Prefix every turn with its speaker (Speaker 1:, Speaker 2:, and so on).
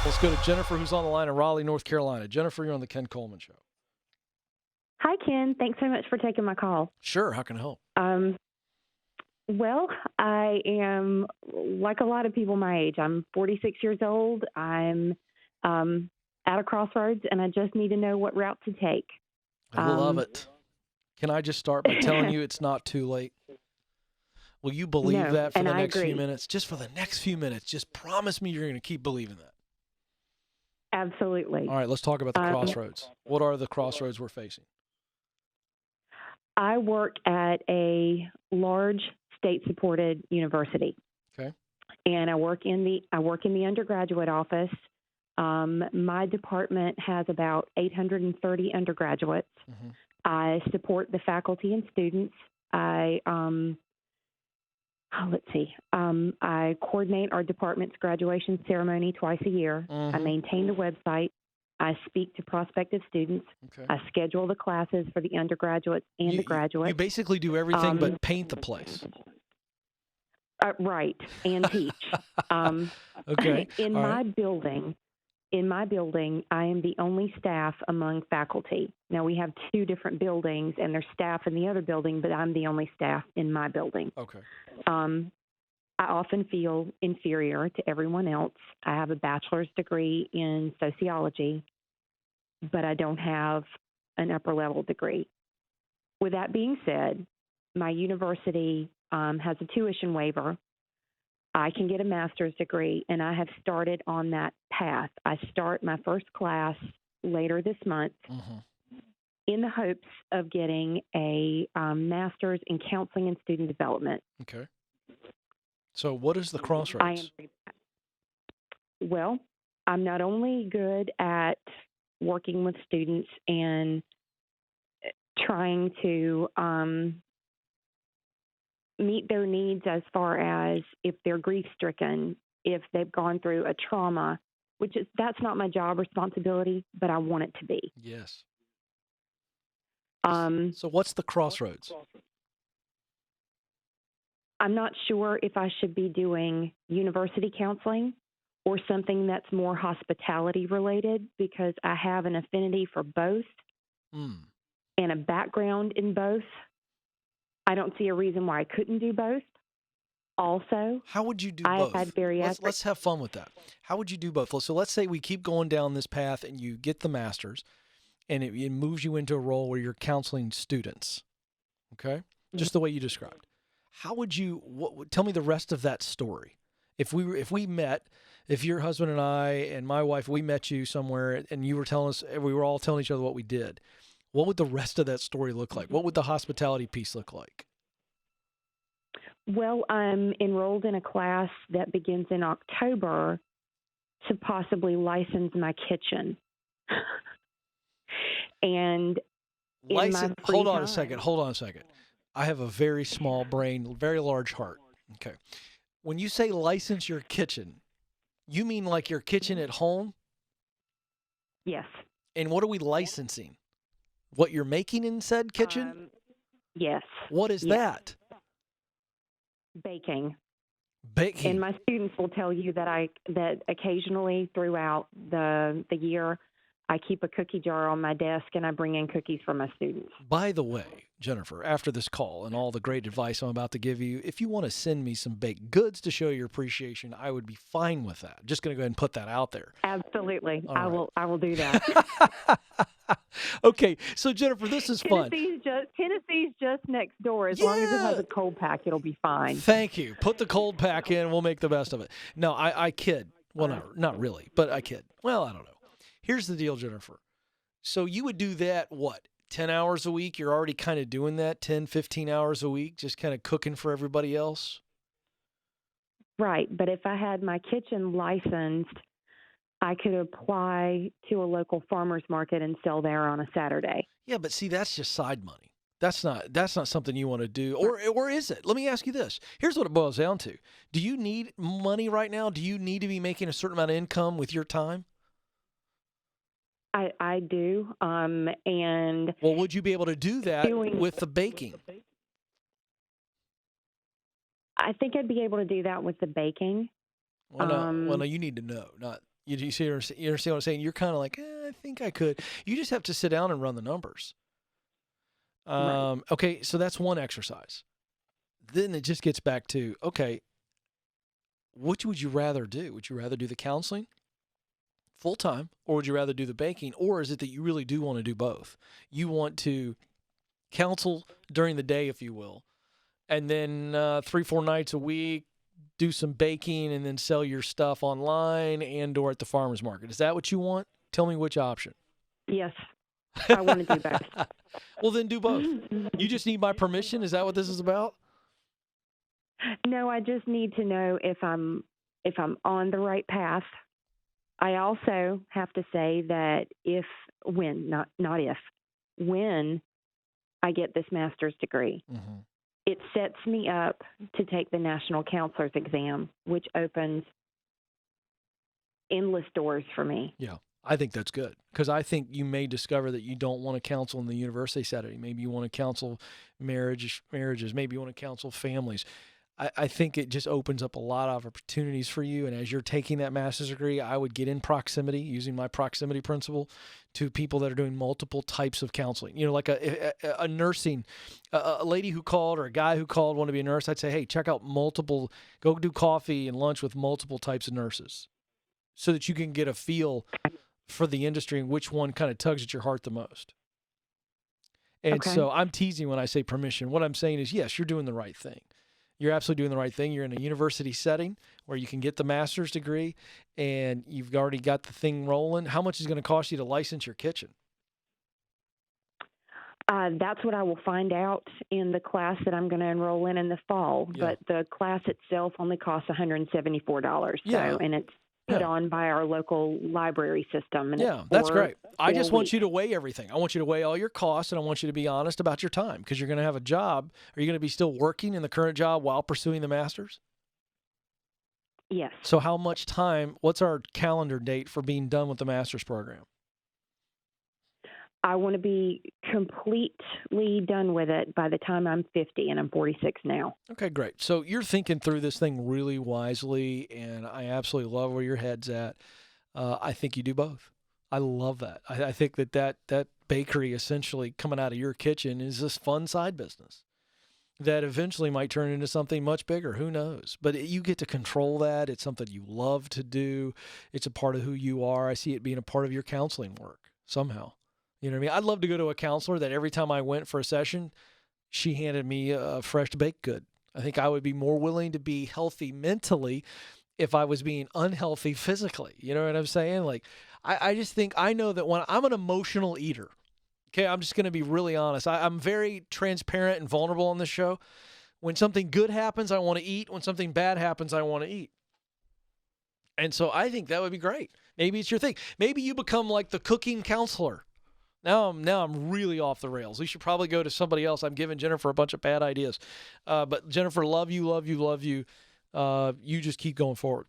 Speaker 1: Let's go to Jennifer, who's on the line in Raleigh, North Carolina. Jennifer, you're on the Ken Coleman Show.
Speaker 2: Hi, Ken. Thanks so much for taking my call.
Speaker 1: Sure. How can I help?
Speaker 2: Well, I am like a lot of people my age. I'm 46 years old. I'm at a crossroads, and I just need to know what route to take.
Speaker 1: I love it. Can I just start by telling you it's not too late? Will you believe that for the next few minutes? Just for the next few minutes. Just promise me you're going to keep believing that.
Speaker 2: Absolutely.
Speaker 1: All right, let's talk about the crossroads. What are the crossroads we're facing?
Speaker 2: I work at a large state-supported university.
Speaker 1: Okay.
Speaker 2: And I work in the undergraduate office. My department has about 830 undergraduates.
Speaker 1: Mm-hmm.
Speaker 2: I support the faculty and students. I coordinate our department's graduation ceremony twice a year.
Speaker 1: Mm-hmm.
Speaker 2: I maintain the website. I speak to prospective students.
Speaker 1: Okay.
Speaker 2: I schedule the classes for the undergraduates and the graduates.
Speaker 1: You basically do everything but paint the place.
Speaker 2: Right, and teach.
Speaker 1: Okay.
Speaker 2: In my building, I am the only staff among faculty. Now, we have two different buildings, and there's staff in the other building, but I'm the only staff in my building.
Speaker 1: Okay.
Speaker 2: I often feel inferior to everyone else. I have a bachelor's degree in sociology, but I don't have an upper-level degree. With that being said, my university has a tuition waiver. I can get a master's degree, and I have started on that path. I start my first class later this month in the hopes of getting a master's in counseling and student development.
Speaker 1: Okay. So what is the crossroads?
Speaker 2: Well, I'm not only good at working with students and trying to meet their needs as far as if they're grief-stricken, if they've gone through a trauma, that's not my job responsibility, but I want it to be.
Speaker 1: Yes. So what's the crossroads?
Speaker 2: I'm not sure if I should be doing university counseling or something that's more hospitality related, because I have an affinity for both and a background in both. I don't see a reason why I couldn't do both. Also,
Speaker 1: how would you do both?
Speaker 2: Had bariatric.
Speaker 1: Let's have fun with that. How would you do both? So let's say we keep going down this path and you get the master's and it moves you into a role where you're counseling students. Okay? Just the way you described. How would you tell me the rest of that story? If we met, if your husband and I and my wife, we met you somewhere and you were telling us, we were all telling each other what we did, what would the rest of that story look like? What would the hospitality piece look like?
Speaker 2: Well, I'm enrolled in a class that begins in October to possibly license my kitchen. And
Speaker 1: hold on a second. I have a very small brain, very large heart. Okay. When you say license your kitchen, you mean like your kitchen at home?
Speaker 2: Yes.
Speaker 1: And what are we licensing? What you're making in said kitchen?
Speaker 2: Yes.
Speaker 1: What is that?
Speaker 2: Baking.
Speaker 1: Baking.
Speaker 2: And my students will tell you that occasionally throughout the year, I keep a cookie jar on my desk and I bring in cookies for my students.
Speaker 1: By the way, Jennifer, after this call and all the great advice I'm about to give you, if you want to send me some baked goods to show your appreciation, I would be fine with that. Just going to go ahead and put that out there.
Speaker 2: Absolutely.
Speaker 1: All
Speaker 2: I will do that.
Speaker 1: Okay. So Jennifer, this is fun.
Speaker 2: Tennessee's just next door. As long as it has a cold pack, it'll be fine.
Speaker 1: Thank you. Put the cold pack in. We'll make the best of it. No, I kid. Well, no, not really, but I kid. Well, I don't know. Here's the deal, Jennifer. So you would do that, 10 hours a week? You're already kind of doing that, 10, 15 hours a week, just kind of cooking for everybody else?
Speaker 2: Right. But if I had my kitchen licensed, I could apply to a local farmer's market and sell there on a Saturday.
Speaker 1: Yeah, but see, that's just side money. That's not something you want to do. Or is it? Let me ask you this. Here's what it boils down to. Do you need money right now? Do you need to be making a certain amount of income with your time?
Speaker 2: I do. And
Speaker 1: well, would you be able to do that with the baking?
Speaker 2: I think I'd be able to do that with the baking.
Speaker 1: Well, no, you need to know. You see, you understand what I'm saying? You're kind of like, I think I could. You just have to sit down and run the numbers.
Speaker 2: Right.
Speaker 1: Okay, so that's one exercise. Then it just gets back to, okay, what would you rather do? Would you rather do the counseling full time, or would you rather do the baking? Or is it that you really do want to do both? You want to counsel during the day, if you will, and then 3-4 nights a week, do some baking, and then sell your stuff online and or at the farmer's market. Is that what you want? Tell me which option.
Speaker 2: Yes, I want to do both.
Speaker 1: Well, then do both. You just need my permission? Is that what this is about?
Speaker 2: No, I just need to know if I'm on the right path. I also have to say that when I get this master's degree,
Speaker 1: Mm-hmm.
Speaker 2: it sets me up to take the National Counselor's Exam, which opens endless doors for me.
Speaker 1: Yeah, I think that's good, because I think you may discover that you don't want to counsel in the university setting. Maybe you want to counsel marriages. Maybe you want to counsel families. I think it just opens up a lot of opportunities for you. And as you're taking that master's degree, I would get in proximity, using my proximity principle, to people that are doing multiple types of counseling. You know, like a nursing, a lady who called or a guy who called want to be a nurse. I'd say, hey, check out go do coffee and lunch with multiple types of nurses, so that you can get a feel for the industry and which one kind of tugs at your heart the most. And
Speaker 2: Okay.
Speaker 1: so I'm teasing when I say permission. What I'm saying is, yes, you're doing the right thing. You're absolutely doing the right thing. You're in a university setting where you can get the master's degree and you've already got the thing rolling. How much is it going to cost you to license your kitchen?
Speaker 2: That's what I will find out in the class that I'm going to enroll in the fall.
Speaker 1: Yeah.
Speaker 2: But the class itself only costs $174.
Speaker 1: Yeah.
Speaker 2: And it's put on by our local library system. And
Speaker 1: Yeah, that's great. I just want you to weigh everything. I want you to weigh all your costs, and I want you to be honest about your time, because you're going to have a job. Are you going to be still working in the current job while pursuing the master's?
Speaker 2: Yes.
Speaker 1: So how much time, what's our calendar date for being done with the master's program?
Speaker 2: I want to be completely done with it by the time I'm 50, and I'm 46 now.
Speaker 1: Okay, great. So you're thinking through this thing really wisely, and I absolutely love where your head's at. I think you do both. I love that. I think that bakery essentially coming out of your kitchen is this fun side business that eventually might turn into something much bigger. Who knows? But you get to control that. It's something you love to do. It's a part of who you are. I see it being a part of your counseling work somehow. You know what I mean? I'd love to go to a counselor that every time I went for a session, she handed me a fresh baked good. I think I would be more willing to be healthy mentally if I was being unhealthy physically. You know what I'm saying? Like, I just think, I know that when I'm an emotional eater, okay, I'm just going to be really honest. I'm very transparent and vulnerable on this show. When something good happens, I want to eat. When something bad happens, I want to eat. And so I think that would be great. Maybe it's your thing. Maybe you become like the cooking counselor. Now I'm really off the rails. We should probably go to somebody else. I'm giving Jennifer a bunch of bad ideas. But Jennifer, love you, love you, love you. You just keep going forward.